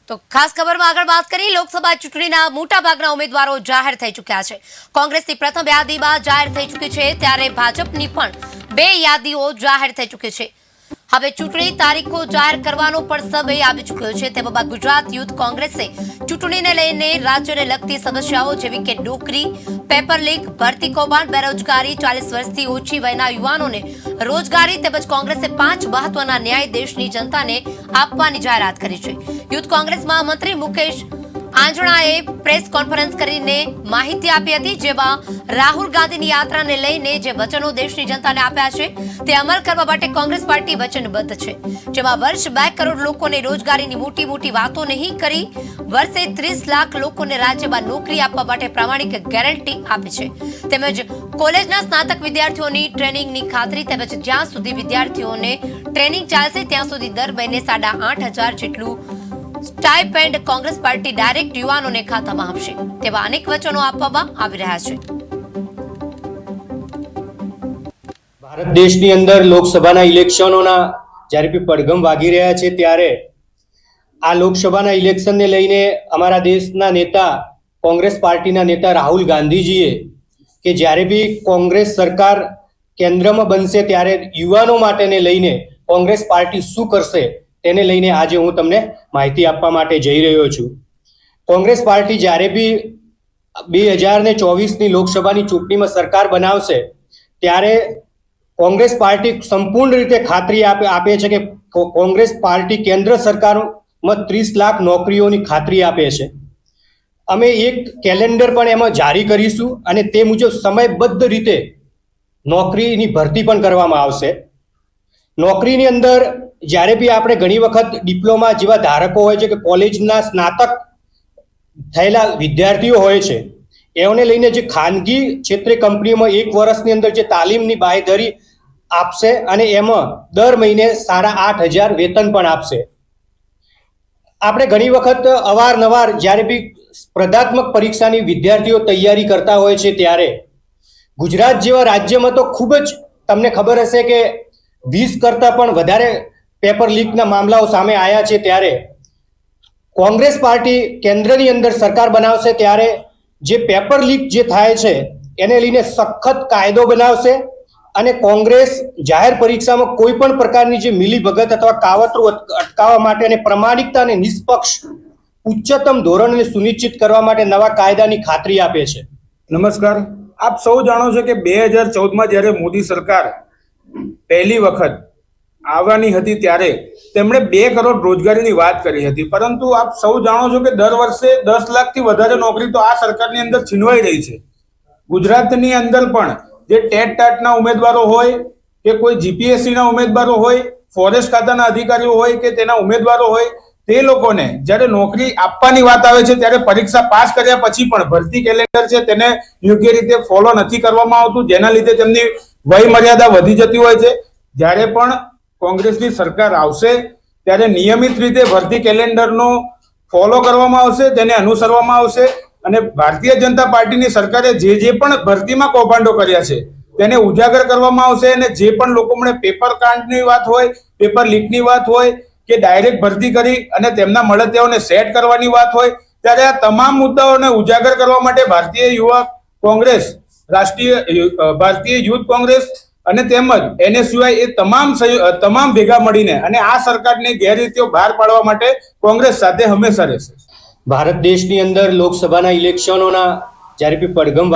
તો ખાસ ખબરમાં આગળ વાત કરી લોકસભા ચૂંટણીના મોટા ભાગના ઉમેદવારો જાહેર થઈ ચૂક્યા છે। કોંગ્રેસની પ્રથમ યાદીમાં જાહેર થઈ ચૂકી છે, ત્યારે ભાજપની પણ 2 યાદીઓ જાહેર થઈ ચૂકી છે। હવે ચૂંટણી તારીખો જાહેર કરવાનો પણ સમય આવી ચૂક્યો છે। તેમાં ગુજરાત યુથ કોંગ્રેસે ચૂંટણીને લઈને રાજ્યને લગતી સમસ્યાઓ જેવી કે નોકરી, પેપર લીક, ભરતી કૌભાંડ, બેરોજગારી, 40 વર્ષથી ઓછી વયના યુવાનોને રોજગારી તેમજ કોંગ્રેસે 5 મહત્વના ન્યાય દેશની જનતાને આપવાની જાહેરાત કરી છે। યુથ કોંગ્રેસમાં મંત્રી મુકેશ આંજણાએ પ્રેસ કોન્ફરન્સ કરીને માહિતી આપી હતી, જેમાં રાહુલ ગાંધીની યાત્રાને લઈને જે વચનો દેશની જનતાને આપ્યા છે તે અમલ કરવા માટે કોંગ્રેસ પાર્ટી વચનબદ્ધ છે। જેમાં વર્ષ 2 કરોડ લોકોને રોજગારીની મોટી વાતો નહીં કરી વર્ષે 30 લાખ લોકોને રાજ્યમાં નોકરી આપવા માટે પ્રામાણિક ગેરંટી આપી છે। તેમજ કોલેજના સ્નાતક વિદ્યાર્થીઓની ટ્રેનિંગની ખાતરી તેમજ જ્યાં સુધી વિદ્યાર્થીઓને ટ્રેનિંગ ચાલશે ત્યાં સુધી દર મહિને 8,500 જેટલું સ્ટાઇપેન્ડ કોંગ્રેસ પાર્ટી ડાયરેક્ટ યુવાનોને ખાતામાં આપશે તેવા અનેક વચનો આપવામાં આવી રહ્યા છે। ભારત દેશની અંદર લોકસભાના ઇલેક્શનોના જ્યારે બી પડઘમ વાગી રહ્યા છે, ત્યારે આ લોકસભાના ઇલેક્શનને લઈને અમારા દેશના નેતા, કોંગ્રેસ પાર્ટીના નેતા રાહુલ ગાંધીજીએ કે જ્યારે બી કોંગ્રેસ સરકાર કેન્દ્રમાં બનશે ત્યારે યુવાનો માટેને લઈને કોંગ્રેસ પાર્ટી શું કરશે તેને લઈને આજે હું તમને માહિતી આપવા માટે જઈ રહ્યો છું। કોંગ્રેસ પાર્ટી જ્યારે બી 2024ની લોકસભાની ચૂંટણીમાં સરકાર બનાવશે ત્યારે કોંગ્રેસ પાર્ટી સંપૂર્ણ રીતે ખાતરી આપે છે કે કોંગ્રેસ પાર્ટી કેન્દ્ર સરકારમાં 30 લાખ નોકરીઓની ખાતરી આપે છે। અમે એક કેલેન્ડર પણ એમાં જારી કરીશું અને તે મુજબ સમયબદ્ધ રીતે નોકરીની ભરતી પણ કરવામાં આવશે। નોકરીની અંદર જ્યારે બી આપણે ઘણી વખત ડિપ્લોમા જેવા ધારકો હોય છે કે કોલેજના સ્નાતક થયેલા વિદ્યાર્થીઓ હોય છે, એઓને લઈને જે ખાનગી ક્ષેત્રે કંપનીઓમાં 1 વર્ષની અંદર જે તાલીમની બાંયધરી આપશે અને એમાં દર મહિને 8,500 વેતન પણ આપશે। આપણે ઘણી વખત અવારનવાર જ્યારે બી સ્પર્ધાત્મક પરીક્ષાની વિદ્યાર્થીઓ તૈયારી કરતા હોય છે, ત્યારે ગુજરાત જેવા રાજ્યમાં તો ખૂબ જ તમને ખબર હશે કે 20 કરતાં પણ વધારે પેપર લીકના મામલાઓ સામે આવ્યા છે। ત્યારે કોંગ્રેસ પાર્ટી કેન્દ્રની અંદર સરકાર બનાવશે ત્યારે જે પેપર લીક જે થાય છે એને લઈને સખત કાયદો બનાવશે અને કોંગ્રેસ જાહેર પરીક્ષામાં કોઈ પણ પ્રકારની જે મિલીભગત અથવા કાવતરું અટકાવવા માટે અને પ્રમાણિકતા અને નિષ્પક્ષ ઉચ્ચતમ ધોરણને સુનિશ્ચિત કરવા માટે નવા કાયદાની ખાતરી આપે છે। નમસ્કાર, આપ સૌ જાણો છો કે 2014માં જ્યારે મોદી સરકાર પહેલી વખત આવવાની હતી ત્યારે તેમણે 2 કરોડ રોજગારીની વાત કરી હતી, પરંતુ આપ સૌ જાણો છો કે દર વર્ષે 10 લાખથી વધારે નોકરી તો આ સરકારની અંદર છીનવાઈ રહી છે। ગુજરાતની અંદર પણ જે ટેટ ટાટના ઉમેદવારો હોય કે કોઈ જીપીએસસીના ઉમેદવારો હોય, ફોરેસ્ટ ખાતાના અધિકારીઓ હોય કે તેના ઉમેદવારો હોય, તે લોકોને જ્યારે નોકરી આપવાની વાત આવે છે ત્યારે પરીક્ષા પાસ કર્યા પછી પણ ભરતી કેલેન્ડર છે તેને યોગ્ય રીતે ફોલો નથી કરવામાં આવતું, જેના લીધે તેમની વય મર્યાદા વધી જતી હોય છે। જ્યારે પણ કોંગ્રેસની સરકાર આવશે ત્યારે નિયમિત રીતે ભરતી કેલેન્ડરનો ફોલો કરવામાં આવશે, તેને અનુસરવામાં આવશે અને ભારતીય જનતા પાર્ટીની સરકારે જે પણ ભરતીમાં કૌભાંડો કર્યા છે તેને ઉજાગર કરવામાં આવશે અને જે પણ લોકોને પેપર કાંડની વાત હોય, પેપર લીકની વાત હોય કે ડાયરેક્ટ ભરતી કરી અને તેમના મળતિયાઓને સેટ કરવાની વાત હોય, ત્યારે આ તમામ મુદ્દાઓને ઉજાગર કરવા માટે ભારતીય યુવા કોંગ્રેસ, ભારતીય યુથ કોંગ્રેસ અને તેમજ NSUI એ તમામ ભેગા મળીને અને આ સરકારની ગેરરીતિઓ બહાર પાડવા માટે કોંગ્રેસ સાથે હંમેશા રહેશે। ભારત દેશની અંદર લોકસભાના ઇલેક્શનોના જ્યારે બી પડઘમ